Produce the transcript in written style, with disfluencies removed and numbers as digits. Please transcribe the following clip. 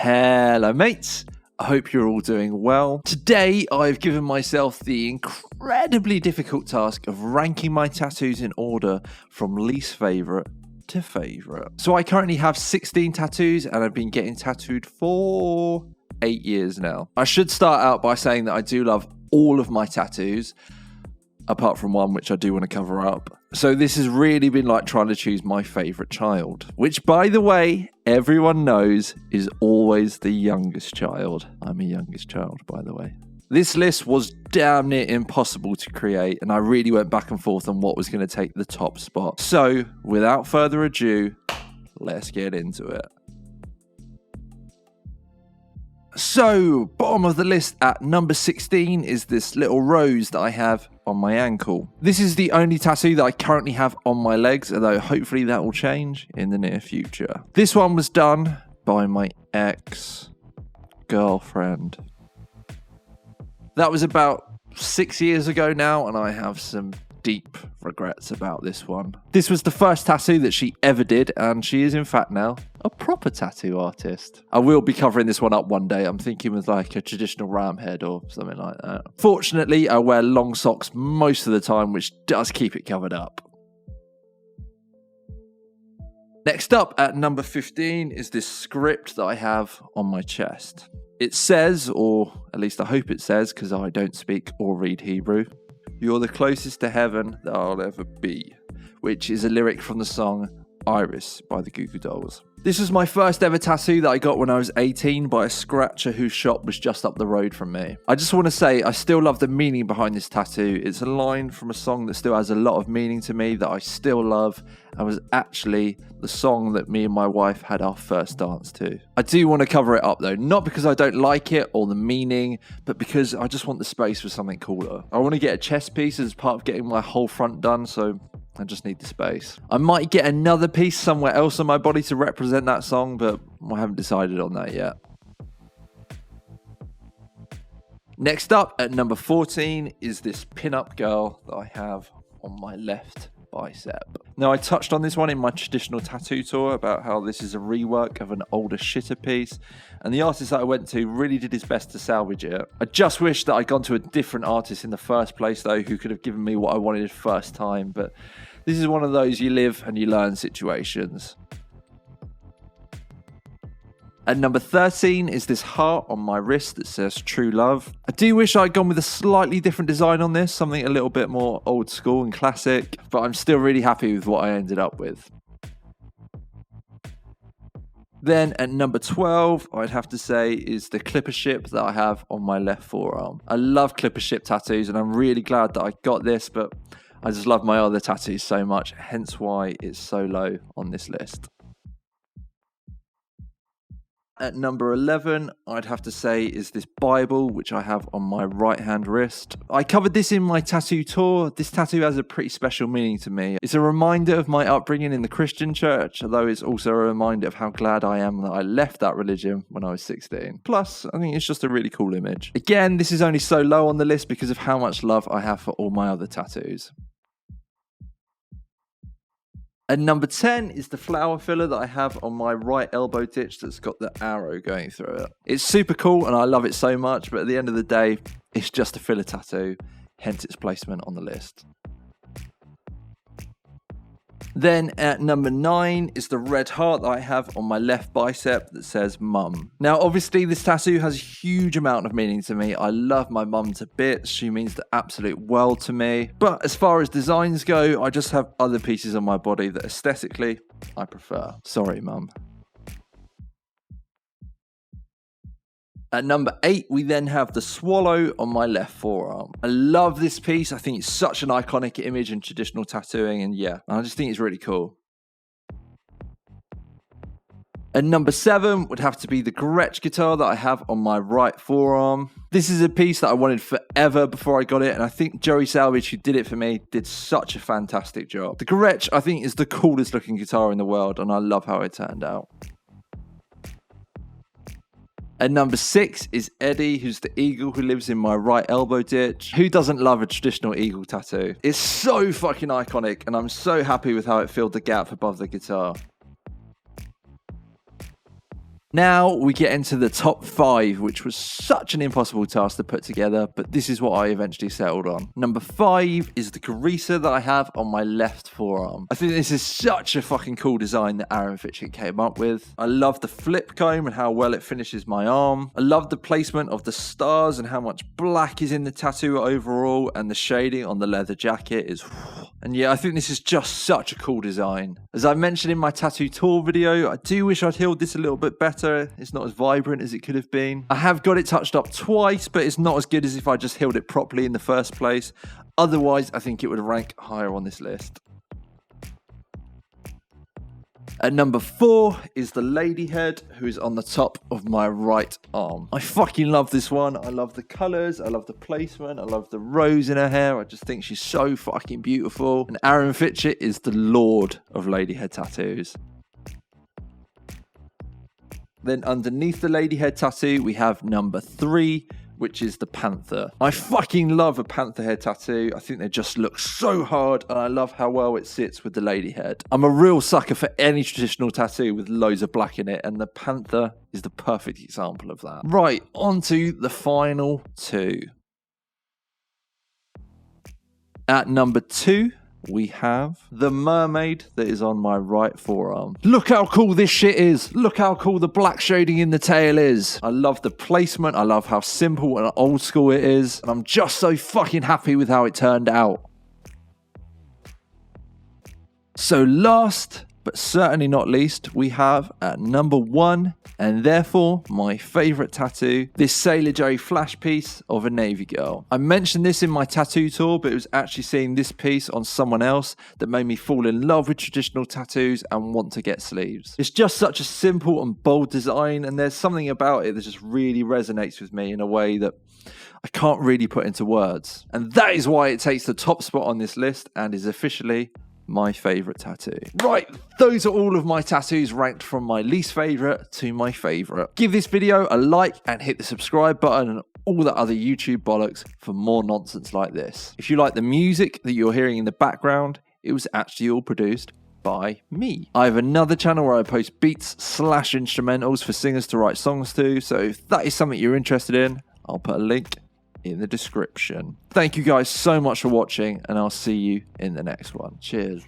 Hello mates, I hope you're all doing well. Today I've given myself the incredibly difficult task of ranking my tattoos in order from least favourite to favourite. So I currently have 16 tattoos and I've been getting tattooed for 8 years now. I should start out by saying that I do love all of my tattoos, apart from one which I do want to cover up. So this has really been like trying to choose my favourite child, which by the way, everyone knows is always the youngest child. I'm a youngest child, by the way. This list was damn near impossible to create, and I really went back and forth on what was going to take the top spot. So without further ado, let's get into it. So, bottom of the list at number 16 is this little rose that I have on my ankle. This is the only tattoo that I currently have on my legs, although hopefully that will change in the near future. This one was done by my ex-girlfriend. That was about 6 years ago now, and I have some deep regrets about this one. This was the first tattoo that she ever did, and she is in fact now a proper tattoo artist. I will be covering this one up one day. I'm thinking with like a traditional ram head or something like that. Fortunately, I wear long socks most of the time, which does keep it covered up. Next up at number 15 is this script that I have on my chest. It says, or at least I hope it says, because I don't speak or read Hebrew, "You're the closest to heaven that I'll ever be," which is a lyric from the song Iris by the Goo Goo Dolls. This was my first ever tattoo that I got when I was 18 by a scratcher whose shop was just up the road from me. I just want to say I still love the meaning behind this tattoo. It's a line from a song that still has a lot of meaning to me that I still love, and was actually the song that me and my wife had our first dance to. I do want to cover it up though, not because I don't like it or the meaning, but because I just want the space for something cooler. I want to get a chest piece as part of getting my whole front done, so I just need the space. I might get another piece somewhere else on my body to represent that song, but I haven't decided on that yet. Next up at number 14 is this pin-up girl that I have on my left bicep. Now, I touched on this one in my traditional tattoo tour about how this is a rework of an older shitter piece, and the artist that I went to really did his best to salvage it. I just wish that I'd gone to a different artist in the first place though, who could have given me what I wanted first time, but this is one of those you live and you learn situations. At number 13 is this heart on my wrist that says True Love. I do wish I'd gone with a slightly different design on this, something a little bit more old school and classic, but I'm still really happy with what I ended up with. Then at number 12, I'd have to say is the clipper ship that I have on my left forearm. I love clipper ship tattoos and I'm really glad that I got this, but I just love my other tattoos so much, hence why it's so low on this list. At number 11, I'd have to say is this Bible, which I have on my right hand wrist. I covered this in my tattoo tour. This tattoo has a pretty special meaning to me. It's a reminder of my upbringing in the Christian church, although it's also a reminder of how glad I am that I left that religion when I was 16. Plus, I think it's just a really cool image. Again, this is only so low on the list because of how much love I have for all my other tattoos. At number 10 is the flower filler that I have on my right elbow ditch that's got the arrow going through it. It's super cool and I love it so much, but at the end of the day, it's just a filler tattoo, hence its placement on the list. Then at number 9 is the red heart that I have on my left bicep that says Mum. Now obviously this tattoo has a huge amount of meaning to me. I love my mum to bits. She means the absolute world to me. But as far as designs go, I just have other pieces on my body that aesthetically I prefer. Sorry, Mum. At number 8, we then have the swallow on my left forearm. I love this piece. I think it's such an iconic image in traditional tattooing, and yeah, I just think it's really cool. At number 7 would have to be the Gretsch guitar that I have on my right forearm. This is a piece that I wanted forever before I got it, and I think Joey Salvage, who did it for me, did such a fantastic job. The Gretsch, I think, is the coolest looking guitar in the world, and I love how it turned out. At number 6 is Eddie, who's the eagle who lives in my right elbow ditch. Who doesn't love a traditional eagle tattoo? It's so fucking iconic, and I'm so happy with how it filled the gap above the guitar. Now we get into the top 5, which was such an impossible task to put together, but this is what I eventually settled on. Number 5 is the greaser that I have on my left forearm. I think this is such a fucking cool design that Aaron Fitchett came up with. I love the flip comb and how well it finishes my arm. I love the placement of the stars and how much black is in the tattoo overall, and the shading on the leather jacket is... And yeah, I think this is just such a cool design. As I mentioned in my tattoo tour video, I do wish I'd healed this a little bit better. It's not as vibrant as it could have been. I have got it touched up twice, but it's not as good as if I just healed it properly in the first place. Otherwise, I think it would rank higher on this list. At number 4 is the lady head, who is on the top of my right arm. I fucking love this one. I love the colours, I love the placement, I love the rose in her hair. I just think she's so fucking beautiful. And Aaron Fitchett is the lord of lady head tattoos. Then underneath the lady head tattoo, we have number 3, which is the panther. I fucking love a panther head tattoo. I think they just look so hard, and I love how well it sits with the lady head. I'm a real sucker for any traditional tattoo with loads of black in it, and the panther is the perfect example of that. Right, on to the final 2. At number 2, we have the mermaid that is on my right forearm. Look how cool this shit is. Look how cool the black shading in the tail is. I love the placement. I love how simple and old school it is. And I'm just so fucking happy with how it turned out. So last, but certainly not least, we have at number 1, and therefore my favourite tattoo, this Sailor Jerry flash piece of a Navy girl. I mentioned this in my tattoo tour, but it was actually seeing this piece on someone else that made me fall in love with traditional tattoos and want to get sleeves. It's just such a simple and bold design, and there's something about it that just really resonates with me in a way that I can't really put into words. And that is why it takes the top spot on this list and is officially my favourite tattoo. Right, those are all of my tattoos ranked from my least favourite to my favourite. Give this video a like and hit the subscribe button and all that other YouTube bollocks for more nonsense like this. If you like the music that you're hearing in the background, it was actually all produced by me. I have another channel where I post beats/instrumentals for singers to write songs to, so if that is something you're interested in, I'll put a link in the description. Thank you guys so much for watching, and I'll see you in the next one. Cheers.